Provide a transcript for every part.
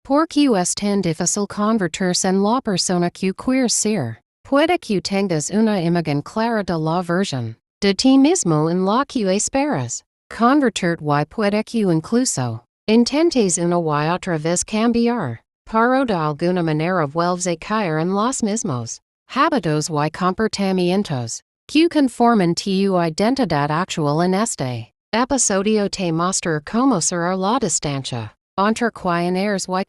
Porque es tan difícil convertirse en la persona que quieres ser. Puede que tengas una imagen clara de la versión de ti mismo en la que esperas convertirte y puede que incluso intentes una y otra vez cambiar, pero de alguna manera vuelves a caer en los mismos hábitos y comportamientos que conforman tu identidad actual. En este episodio te mostraré cómo será la distancia entre quienes y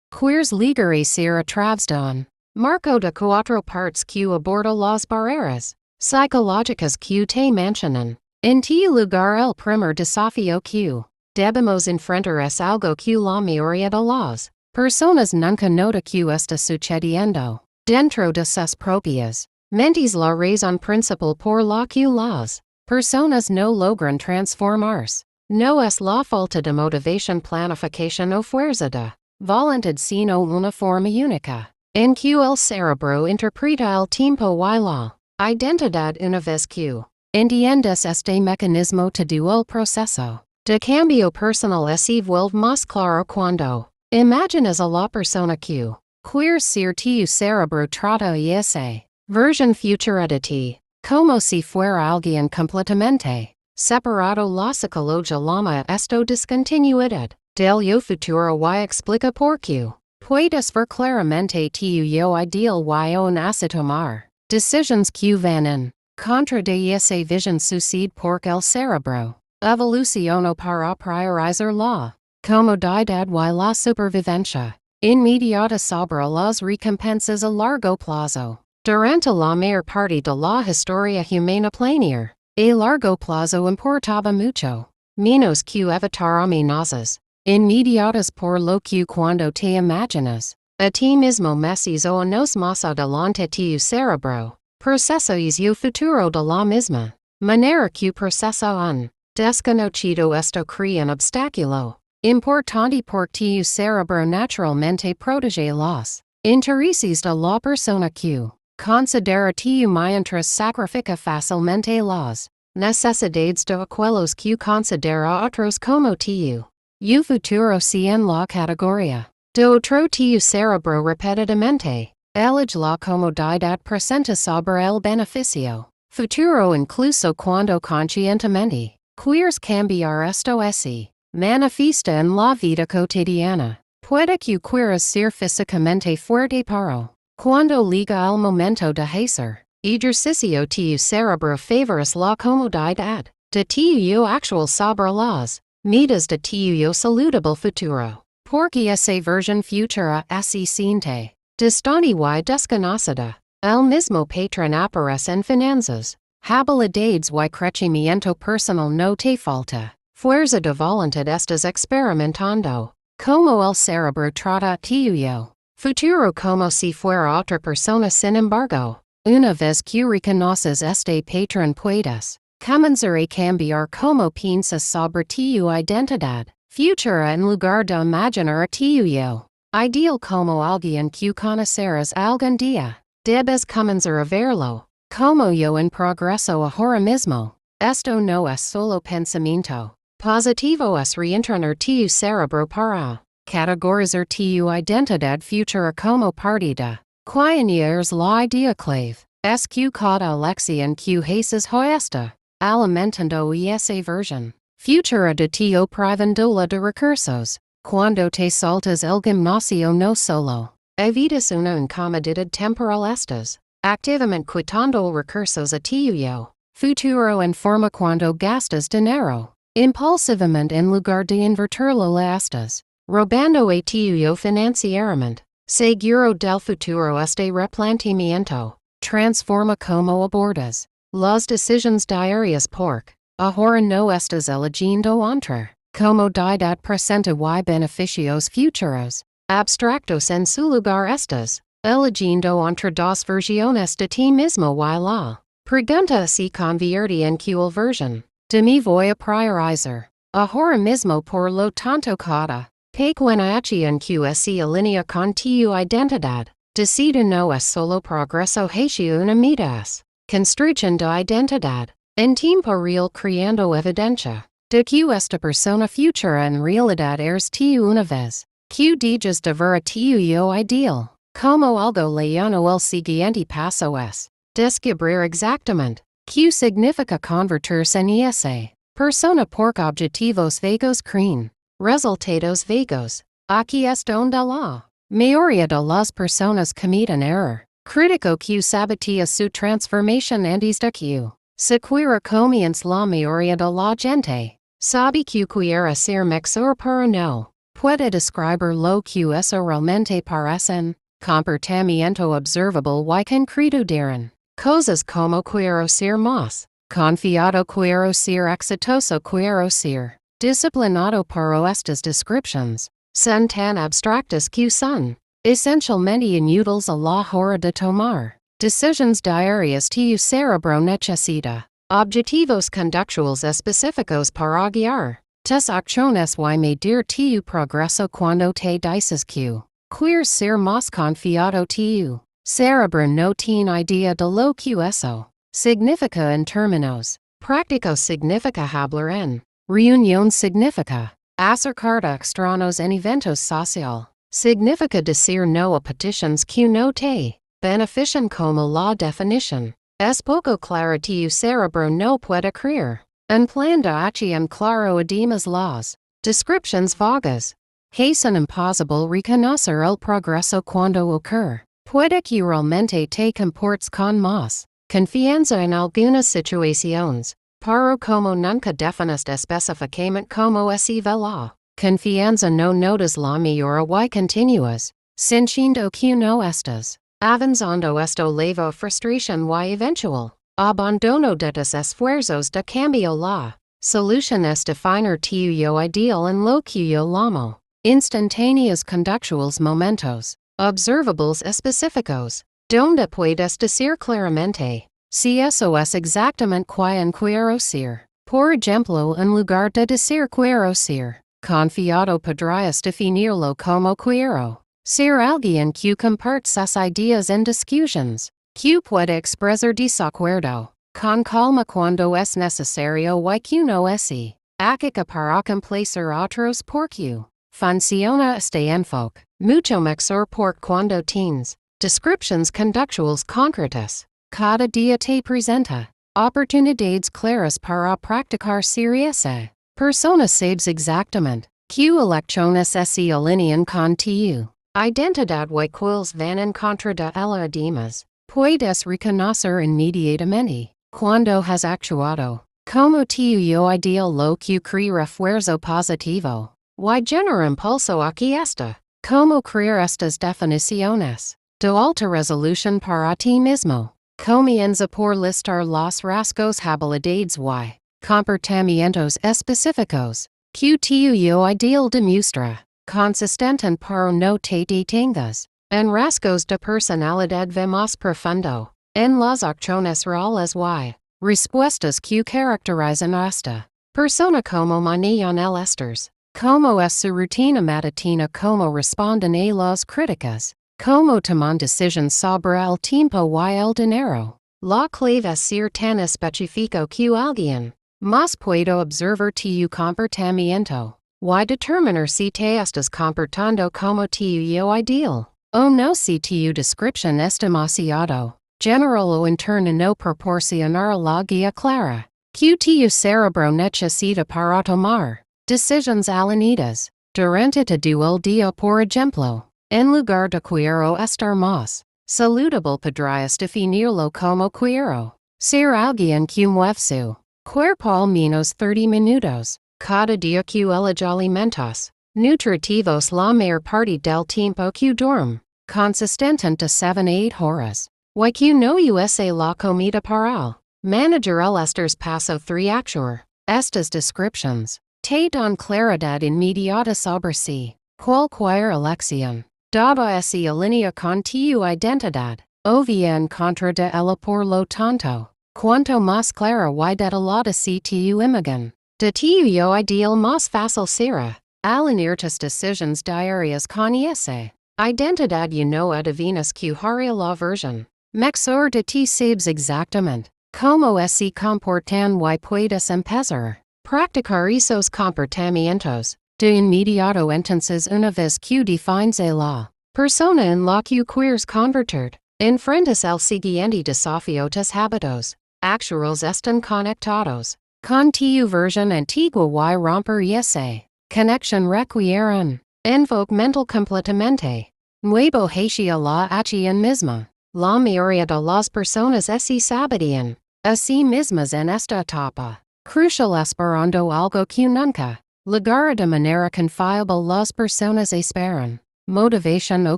quieres llegar a ser a través de un marco de cuatro partes que aborda las barreras psicológicas que te mencionan. En tu lugar, el primer desafío que debemos enfrentar es algo que la mayoría de las personas nunca nota que está sucediendo dentro de sus propias mentes. La razón principal por la que las personas no logran transformarse no es la falta de motivación, planificación o fuerza de voluntad, sino una forma única en que el cerebro interpreta el tiempo y la identidad. Una vez que entiendes este mecanismo, todo el proceso de cambio personal se vuelve más claro. Cuando imaginas a la persona que quieres ser, tu cerebro trata y esa versión futura de ti como si fuera alguien completamente separado. La psicología llama esto discontinuidad del yo futuro y explica por qué puedes ver claramente tu yo ideal y aún así tomar decisiones que van en contra de esa visión. Sucede porque el cerebro evolucionó para priorizar la comodidad y la supervivencia inmediata sobre las recompensas a largo plazo. Durante la mayor parte de la historia humana, planear a largo plazo importaba mucho menos que evitar amenazas inmediatas, por lo que cuando te imaginas a ti mismo meses o años más adelante, tu cerebro procesa yo futuro de la misma manera que procesa un desconocido. Esto crea un obstáculo importante porque tu cerebro naturalmente protege los intereses de la persona que considera tu mientras sacrifica fácilmente las necesidades de aquellos que considera otros como tu yo futuro. Si en la categoría de otro, tu cerebro repetidamente elige la comodidad presente sobre el beneficio futuro, incluso cuando conscientemente quieres cambiar. Esto se manifiesta en la vida cotidiana. Puede que quieras ser físicamente fuerte, pero cuando llega el momento de hacer ejercicio, tu cerebro favorece la comodidad de tu yo actual sobre las metas de tu yo saludable futuro, porque esa versión futura se siente distante y desconocida. El mismo patrón aparece en finanzas, habilidades y crecimiento personal. No te falta fuerza de voluntad, estás experimentando como el cerebro trata tu yo futuro como si fuera otra persona. Sin embargo, una vez que reconoces este patrón, puedes comenzar a cambiar como piensas sobre tu identidad futura. En lugar de imaginar a tu yo ideal como alguien que conocerás algún día, debes comenzar a verlo como yo en progreso ahora mismo. Esto no es solo pensamiento positivo, es reentrenar tu cerebro para categorizar tu identidad futura como parte de quienes la idea clave es que cada elección que haces está alimentando esa versión futura de ti privándola de recursos. Cuando te saltas el gimnasio, no solo evitas una incomodidad temporal, estás activamente quitando recursos a tu yo futuro en forma cuando gastas dinero impulsivamente en lugar de invertirlo. Le estás robando a tu yo financieramente seguro del futuro. Este replanteamiento transforma como abordas las decisiones diarias porque ahora no estás eligiendo entre comodidad presente y beneficios futuros abstractos. En su lugar, estás eligiendo entre dos versiones de ti mismo y la pregunta se convierte en ¿cuál versión de mí voy a priorizar ahora mismo? Por lo tanto, cada pequeña acción que se alinea con tu identidad decide no es solo progreso hacia una meta, es construcción de identidad en tiempo real, creando evidencia de que esta persona futura en realidad eres tú una vez Q digas de ver a tu ideal. Como algo lejano el siguiente paso es descubrir exactamente. Q significa convertirse en ese persona por objetivos vagos creen resultados vagos. Aquí es donde la mayoría de las personas cometen error. Critico Q sabotea su transformación antes de Q. Sequira comienza la mayoría de la gente. Sabe Q quiere ser mejor pero no puede describir lo que eso realmente parecen. Comportamiento observable y concreto dirán. Cosas como quiero ser más confiado, quiero ser exitoso, quiero ser disciplinado, pero estas descriptions son tan abstractas que son esencialmente inútiles a la hora de tomar decisiones diarias. Tu cerebro necesita objetivos conductuales específicos para guiar tus acciones y medir tu progreso. Cuando te dices que quieres ser más confiado, tu cerebro no tiene idea de lo que eso significa en términos prácticos. Significa hablar en reunión, significa acercarte a extraños en eventos social, significa decir no a peticiones que no te benefician. Como la definición es poco clara, tu cerebro no puede creer un plan de acción claro. Además, las descripciones vagas hacen imposible reconocer el progreso cuando ocurre. Puede que realmente te comportes con más confianza en algunas situaciones, pero como nunca definiste específicamente cómo es la confianza, no notas la mejora y continúas sintiendo que no estás avanzando. Esto lleva a frustración y eventual abandono de tus esfuerzos de cambio. La solución es definir tu yo ideal en lo que yo llamo instantáneos conductuales, momentos observables específicos, donde puedes decir claramente si eso es exactamente quien quiero ser. Por ejemplo, en lugar de decir quiero ser confiado, podrías definirlo como quiero ser alguien que comparte sus ideas en discusiones, que puede expresar desacuerdo con calma cuando es necesario y que no es ática para complacer otros. Porque funciona este enfoque mucho mejor por cuando tienes descriptions conductuales concretas. Cada día te presenta oportunidades claras para practicar ser esa persona. Sabes exactamente que elecciones se alinean con tu identidad y cuáles van en contra de ella. Además, puedes reconocer inmediatamente cuando has actuado como tu yo ideal, lo que crea refuerzo positivo y genera impulso. Aquí está cómo crear estas definiciones de alta resolución para ti mismo. Comienza por listar los rasgos, habilidades y comportamientos específicos que tu yo ideal demuestra consistente, pero no te detengas en rasgos de personalidad. Ve más profundo en las acciones reales y respuestas que caracterizan a esta persona. Como manejan el estrés, cómo es su rutina matutina, cómo responden a las críticas, cómo toman decisiones sobre el tiempo y el dinero. La clave es ser tan específico que alguien más puedo observar tu comportamiento y determinar si te estás comportando como tu yo ideal o no. Si tu descripción es demasiado general o interna, no proporcionar la guía clara que tu cerebro necesita para tomar decisiones alineadas durante todo el día. Por ejemplo, en lugar de quiero estar más saludable, podrías definirlo como quiero ser alguien que mueve su cuerpo al menos 30 minutos cada día, que elige alimentos nutritivos la mayor parte del tiempo, que duerme consistentemente 7 a 8 horas y que no usa la comida para manager el estrés. Paso 3. Actuar estas descriptions te dan claridad inmediata sobre si cualquier elección dada se alinea con tu identidad o vía en contra de ella. Por lo tanto, cuanto más clara y detallada sea tu imagen de tu yo ideal, más fácil será alinear tus decisiones diarias con esa identidad. Y no adivinas que hará la versión mejor de ti. Sabes exactamente cómo se comportan y puedes empezar practicar esos comportamientos De inmediato entonces una vez que defines a la persona en la que quieres convertir, enfrentas el siguiente desafío: tus hábitos actuales están conectados con tu versión antigua y romper esa conexión requieren enfoque mental completamente nuevo hacia la acción misma. La mayoría de las personas se sabotean a sí mismas en esta etapa crucial, esperando algo que nunca llegará de manera confiable. Las personas esperan motivación o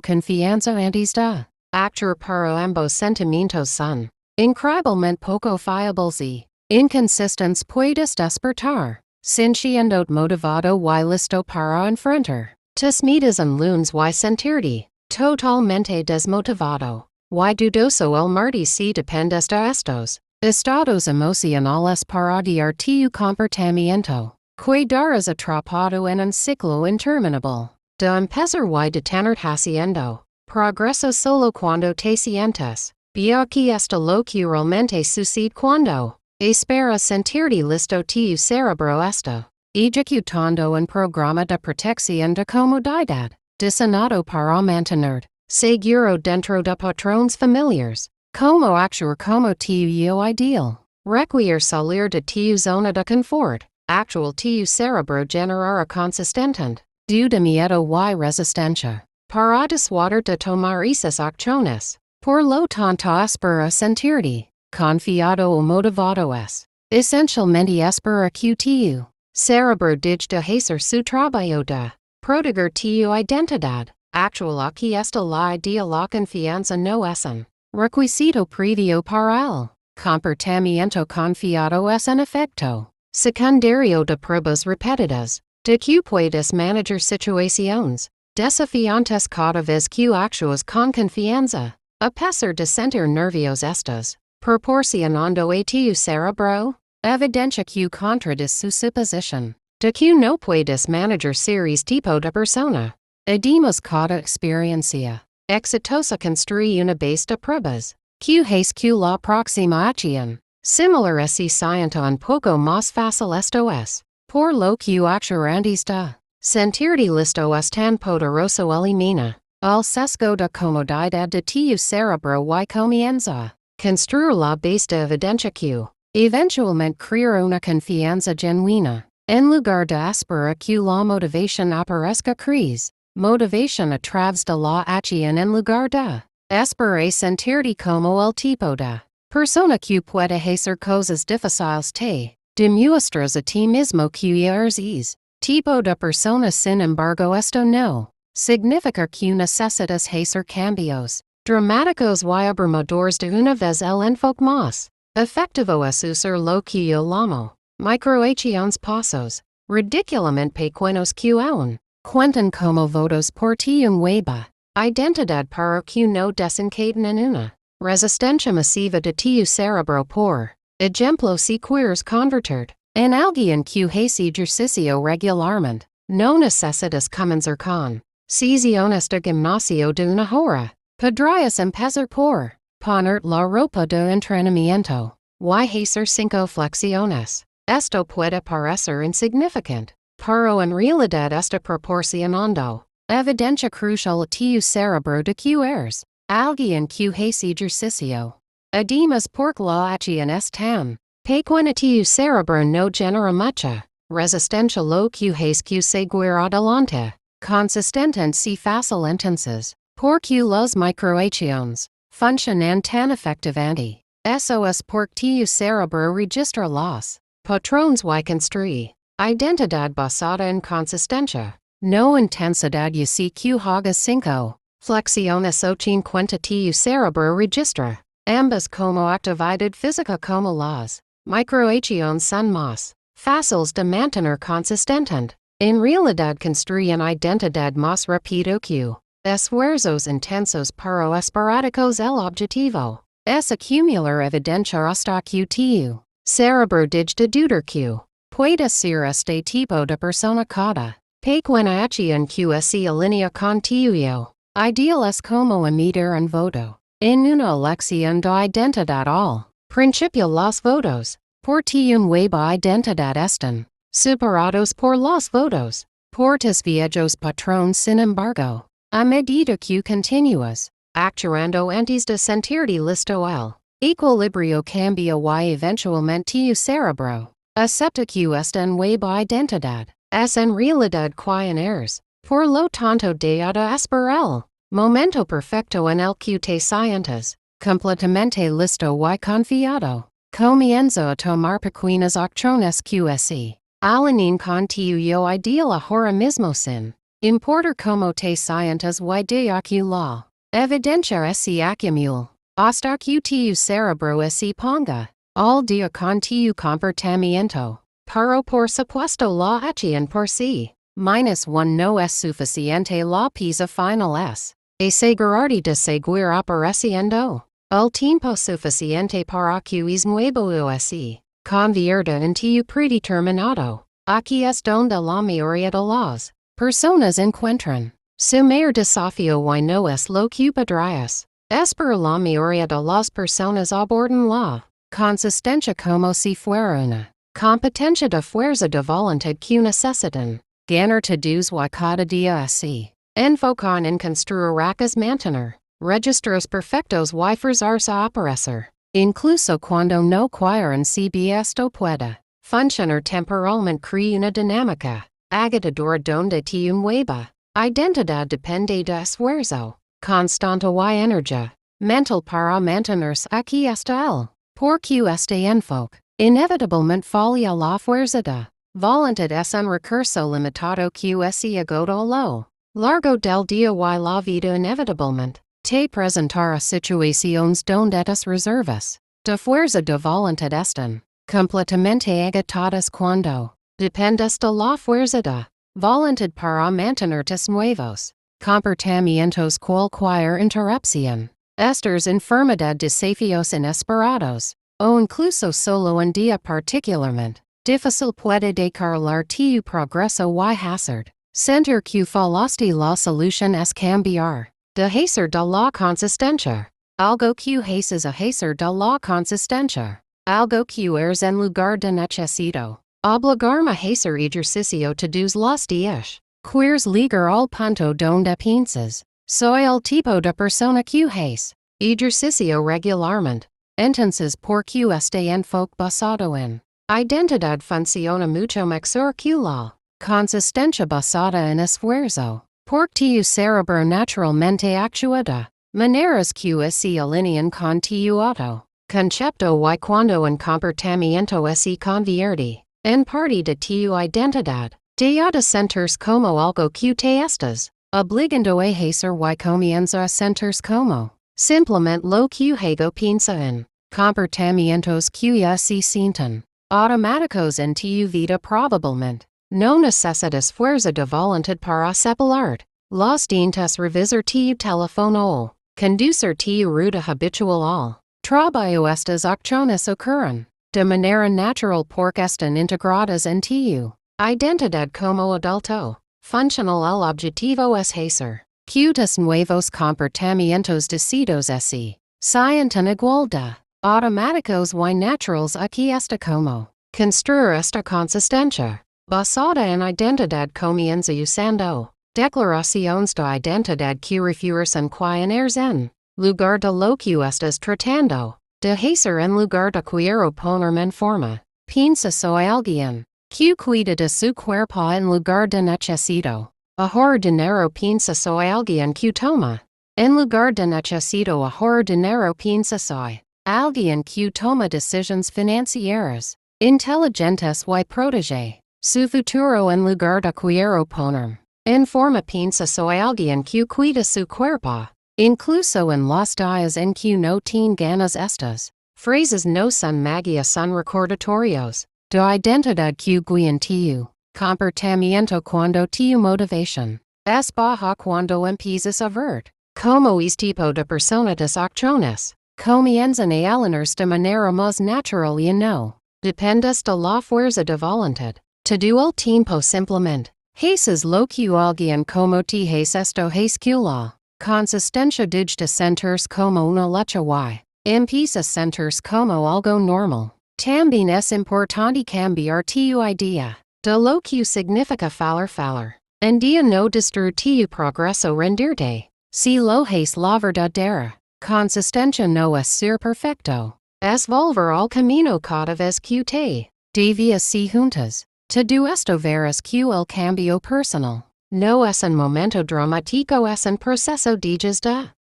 confianza antes de actuar, pero ambos sentimientos son increíblemente poco fiables y inconsistentes. Puedes despertar sintiendo motivado y listo para enfrentar tus metas en lunes y sentirte totalmente desmotivado y dudoso el martes. Si dependes de estos estados emocionales para guiar tu comportamiento, quedarás atrapado en un ciclo interminable de empezar y detener haciendo progreso solo cuando te sientes bien. Que esto lo que realmente sucede cuando esperas sentirte listo. Tu cerebro está ejecutando un programa de protección de comodidad diseñado para mantener seguro dentro de patrones familiares. Como actuar como tu yo ideal requiere salir de tu zona de confort actual. Tu cerebro generará consistente de miedo y resistencia para dissuadir de tomar esas acciones. Por lo tanto, espera sentirte confiado o motivado es esencialmente espera que tu cerebro deje de hacer su trabajo de proteger tu identidad actual. Aquí está la idea: la confianza no es un requisito previo para el comportamiento confiado, es un efecto secundario de pruebas repetidas de que puedes manejar situaciones desafiantes cada vez que actúas con confianza. A pesar de sentir nervios, estás proporcionando a tu cerebro evidencia que contradice su suposición de que no puedes manejar series tipo de persona. Además, cada experiencia exitosa construye una base de pruebas que hace que la próxima acción similar se sienta un poco más fácil. Esto es por lo que actuar antes de sentirte listo es tan poderoso. Elimina el sesgo de comodidad de tu cerebro y comienza a construir la base de evidencia que eventualmente creará una confianza genuina. En lugar de esperar que la motivación aparezca, crees motivación a través de la acción en lugar de esperar sentirte como el tipo de persona que puede hacer cosas difíciles. Te demuestras a ti mismo que eres ese tipo de persona. Sin embargo, esto no significa que necesitas hacer cambios dramáticos y abrumadores de una vez. El enfoque más efectivo es usar lo que yo llamo microacciones, pasos ridiculamente pequeños que aún cuentan como votos por ti nueva identidad para que no desencadenen una resistencia masiva de tu cerebro. Por ejemplo, si quieres convertir en alguien que hace ejercicio regularmente, no necesitas comenzar con sesiones de gimnasio de una hora. Podrías empezar por poner la ropa de entrenamiento y hacer 5 flexiones. Esto puede parecer insignificante, pero en realidad está proporcionando evidencia crucial a tu cerebro de que eres alguien que hace ejercicio. Además, porque la acción es tan pequeña, tu cerebro no genera mucha resistencia, lo que hace que seguir adelante consistente y fácil. Entonces, porque las microacciones funcionan tan efectivamente, eso es porque tu cerebro registra los patrones y construye identidad basada en consistencia, no intensidad. Y si que hagas 5 flexiones o 50, tu cerebro registra ambas como actividad física. Como las microacciones son más fáciles de mantener consistente, en realidad construyen identidad más rápido que esfuerzos intensos pero esporádicos. El objetivo es acumular evidencia hasta que tu cerebro deje de dudar que puede ser este tipo de persona. Cada pequeña acción que se alinea con tu yo ideal es como emitir un voto en una elección de identidad. Al principio, los votos por tu nueva identidad están superados por los votos Portas viejos patrón sin embargo. A medida que continuas, actuando antes de sentirte listo el equilibrio cambia y eventualmente tu cerebro acepta que esta nueva identidad es en realidad quien eres. Por lo tanto de esperar el momento perfecto en el que te sientas completamente listo y confiado. Comienzo a tomar pequeñas acciones QSE. Alanin con tu yo ideal ahora mismo sin importar cómo te sientas y de que la evidencia se acumula hasta que tu cerebro se ponga al día con tu comportamiento. Pero por supuesto la acción por sí -1 no es suficiente, la pieza final es asegurarte de seguir apareciendo el tiempo suficiente para que es nuevo se convierta en tu predeterminado. Aquí es donde la mayoría de las personas encuentran su mayor desafío y no es lo que podrías esperar. La mayoría de las personas abordan la consistencia como si fuera una competencia de fuerza de voluntad que necesitan ganar todos y cada día se enfocan en construir racas mantener registros perfectos y forzarse a aparecer. Incluso cuando no quieren si esto puede funcionar temporalmente, crea una dinámica agotadora donde tu nueva identidad depende de esfuerzo constante y energía mental para mantenerse. Aquí está el porque este enfoque inevitablemente falla la fuerza de voluntad es un recurso limitado que se agota a lo largo del día y la vida inevitablemente te presentará situaciones donde tus reservas de fuerza de voluntad están completamente agotadas cuando dependes de la fuerza de voluntad para mantener tus nuevos comportamientos. Cualquier interrupción, estas enfermedad, desafíos inesperados, o incluso solo un día particularmente difícil puede decalar tu progreso y hacer sentir que fallaste. La solución es cambiar de hacer de la consistencia algo que haces a hacer de la consistencia algo que eres en lugar de necesito obligarme a hacer ejercicio todos los días. Quieres llegar al punto donde piensas soy el tipo de persona que hace ejercicio regularmente. Entonces por que este enfoque basado en identidad funciona mucho mejor que la consistencia basada en esfuerzo. Porque tu cerebro naturalmente actúa de maneras que se alinean con tu auto concepto y cuando un comportamiento se convierte en parte de tu identidad, deja de sentirse como algo que te estás obligando a hacer y comienza a sentirse como simplemente lo que hago. Piensa en comportamientos que ya se sienten automáticos en tu vida. Probablemente no necesitas fuerza de voluntad para separar los dientes, revisar tu teléfono o conducir tu ruta habitual al trabajo. Estas acciones ocurren de manera natural porque están integradas en tu identidad como adulto funcional. El objetivo es hacer que tus nuevos comportamientos decididos se sientan igual de automáticos y naturales. Aquí está como construir esta consistencia basada en identidad. Comienza usando declaraciones de identidad que refuerzan quién eres en lugar de lo que estás tratando de hacer. En lugar de quiero ponerme en forma, piensa soy alguien que cuida de su cuerpo. En lugar de necesito ahorrar dinero, piensa soy alguien que toma. En lugar de necesito ahorrar dinero, piensa soy alguien que toma decisiones financieras inteligentes y protege su futuro. En lugar de quiero ponerme en forma, piensa soy alguien que cuida su cuerpo. Incluso en los días en que no tiene ganas, estas frases no son magia, son recordatorios de identidad que guían tu comportamiento. Cuando tu motivación es baja, cuando empiezas a ver como es tipo de persona, tus acciones comienzan a alinearse de manera más natural y no dependes de la fuerza de voluntad. Todo el tiempo simplemente haces lo que alguien como te hace. Esto hace que la consistencia deje de sentirse como una lucha y empieza a sentirse como algo normal. También es importante cambiar tu idea de lo que significa fallar. En día no destruir progreso rendirte. Si lo haces la verdadera consistencia no es ser perfecto. Es volver al camino cada vez que te devias si juntas. Te do esto verás que el cambio personal no es un momento dramático, es un proceso de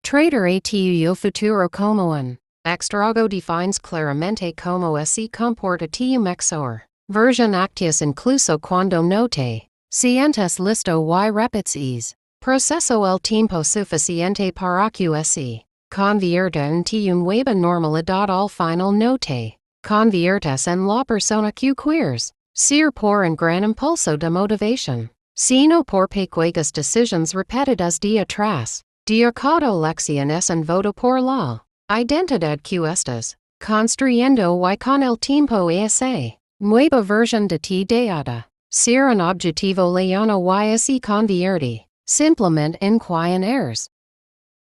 trader a tu futuro como un extrago defines claramente como se comporta tu mejor versión actúas incluso cuando no te sientes listo y repites proceso el tiempo suficiente para que se convierta en tu nueva normalidad al final no te conviertes en la persona que quieres ser por un gran impulso de motivación, sino por pequeñas decisiones repetidas de atrás. De cada lección es un voto por la identidad que estás construyendo y con el tiempo esa nueva versión de ti deada ser un objetivo lejano y se convierte simplemente en quien eres.